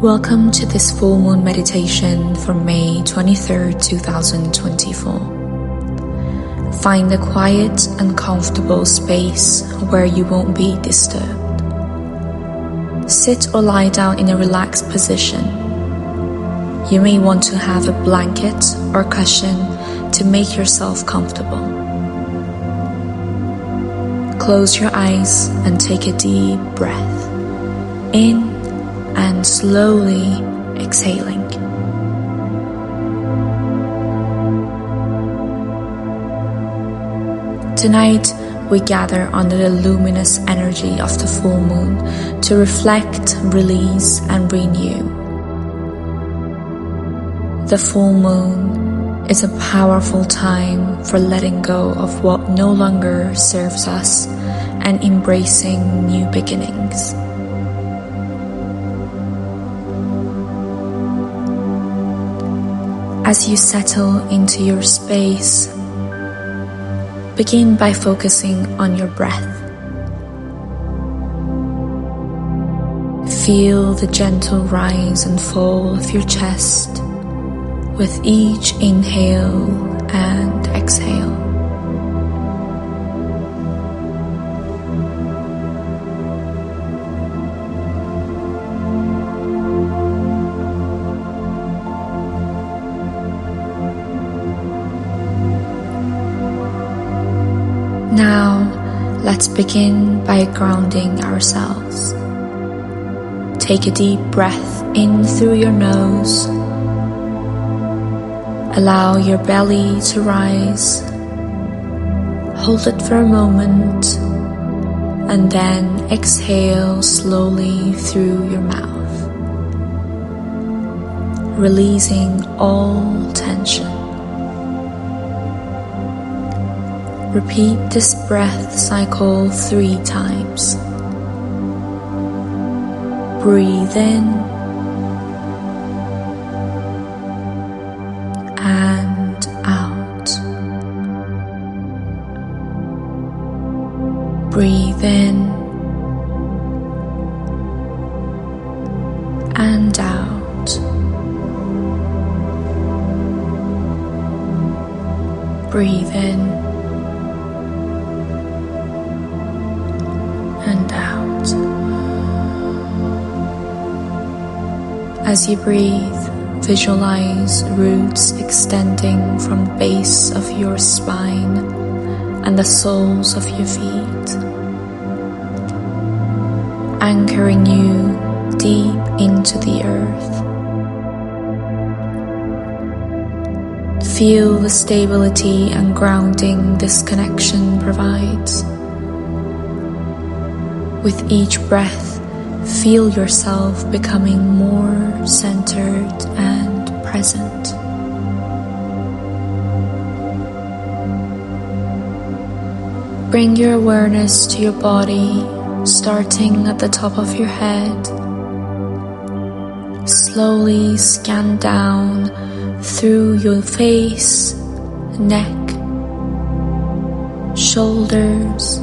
Welcome to this full moon meditation for May 23rd, 2024. Find a quiet and comfortable space where you won't be disturbed. Sit or lie down in a relaxed position. You may want to have a blanket or cushion to make yourself comfortable. Close your eyes and take a deep breath in and slowly exhaling. Tonight, we gather under the luminous energy of the full moon to reflect, release, and renew. The full moon is a powerful time for letting go of what no longer serves us and embracing new beginnings. As you settle into your space, begin by focusing on your breath. Feel the gentle rise and fall of your chest with each inhale and exhale. Now, let's begin by grounding ourselves. Take a deep breath in through your nose. Allow your belly to rise. Hold it for a moment, and then exhale slowly through your mouth, releasing all tension. Repeat this breath cycle 3 times. Breathe in and out. Breathe in and out. Breathe in and out. As you breathe, visualize roots extending from the base of your spine and the soles of your feet, anchoring you deep into the earth. Feel the stability and grounding this connection provides. With each breath, feel yourself becoming more centered and present. Bring your awareness to your body, starting at the top of your head. Slowly scan down through your face, neck, shoulders,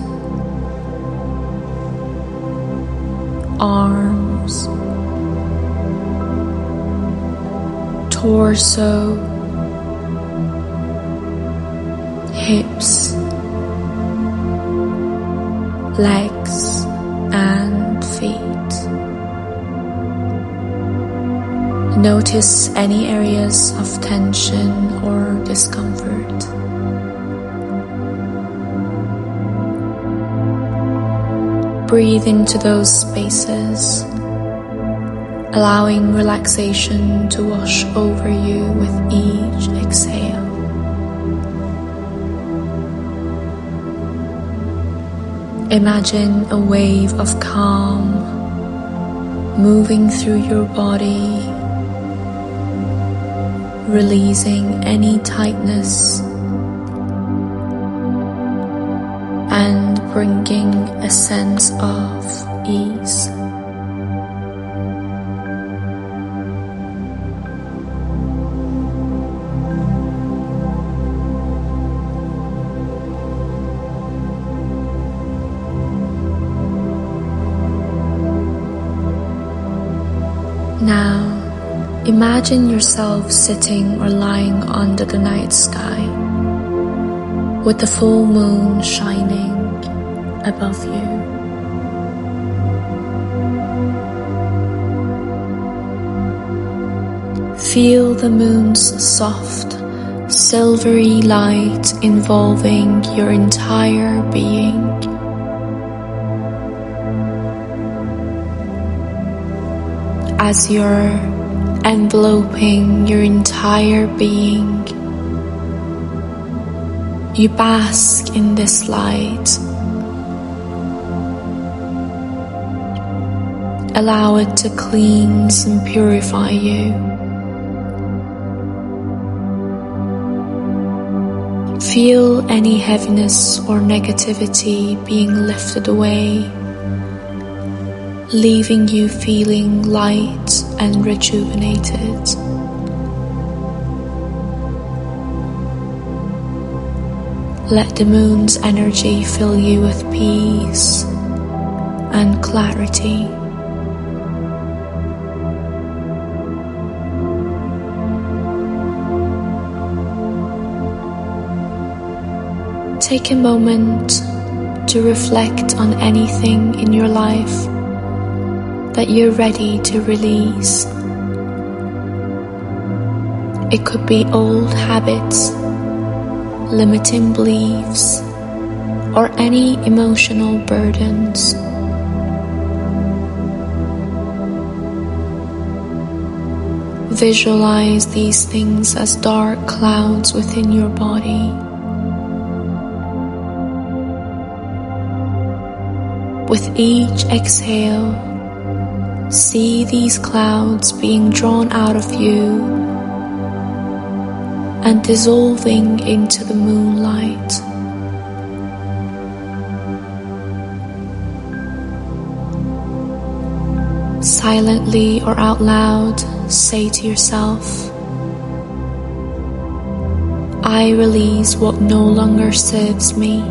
arms, torso, hips, legs, and feet. Notice any areas of tension or discomfort. Breathe into those spaces, allowing relaxation to wash over you with each exhale. Imagine a wave of calm moving through your body, releasing any tightness and bringing a sense of ease. Now, imagine yourself sitting or lying under the night sky, with the full moon shining above you. Feel the moon's soft, silvery light involving your entire being. As you're enveloping your entire being, you bask in this light. Allow it to cleanse and purify you. Feel any heaviness or negativity being lifted away, leaving you feeling light and rejuvenated. Let the moon's energy fill you with peace and clarity. Take a moment to reflect on anything in your life that you're ready to release. It could be old habits, limiting beliefs, or any emotional burdens. Visualize these things as dark clouds within your body. With each exhale, see these clouds being drawn out of you and dissolving into the moonlight. Silently or out loud, say to yourself, I release what no longer serves me.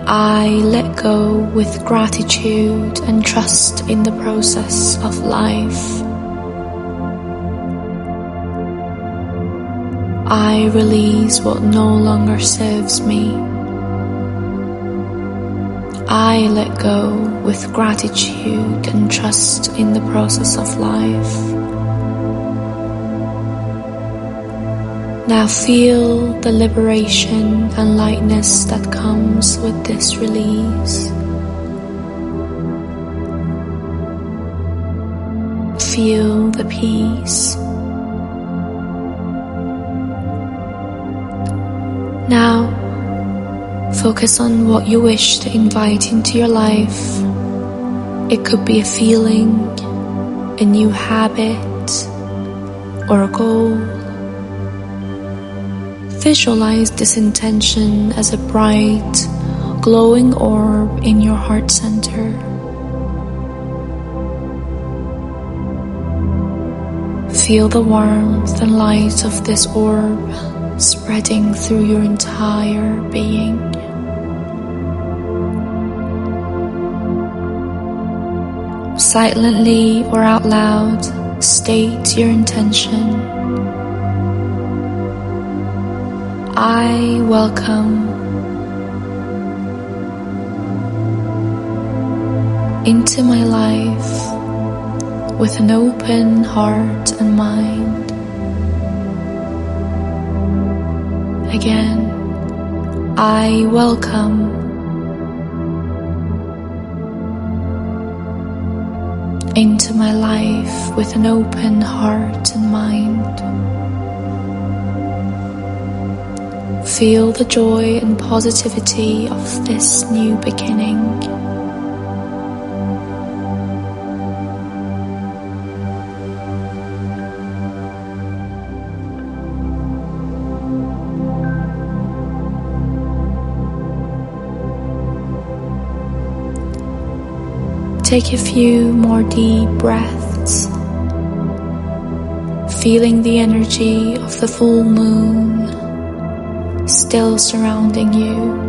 I let go with gratitude and trust in the process of life. I release what no longer serves me. I let go with gratitude and trust in the process of life. Now feel the liberation and lightness that comes with this release. Feel the peace. Now, focus on what you wish to invite into your life. It could be a feeling, a new habit, or a goal. Visualize this intention as a bright, glowing orb in your heart center. Feel the warmth and light of this orb spreading through your entire being. Silently or out loud, state your intention. I welcome into my life with an open heart and mind. Again, I welcome into my life with an open heart and mind. Feel the joy and positivity of this new beginning. Take a few more deep breaths, feeling the energy of the full moon still surrounding you.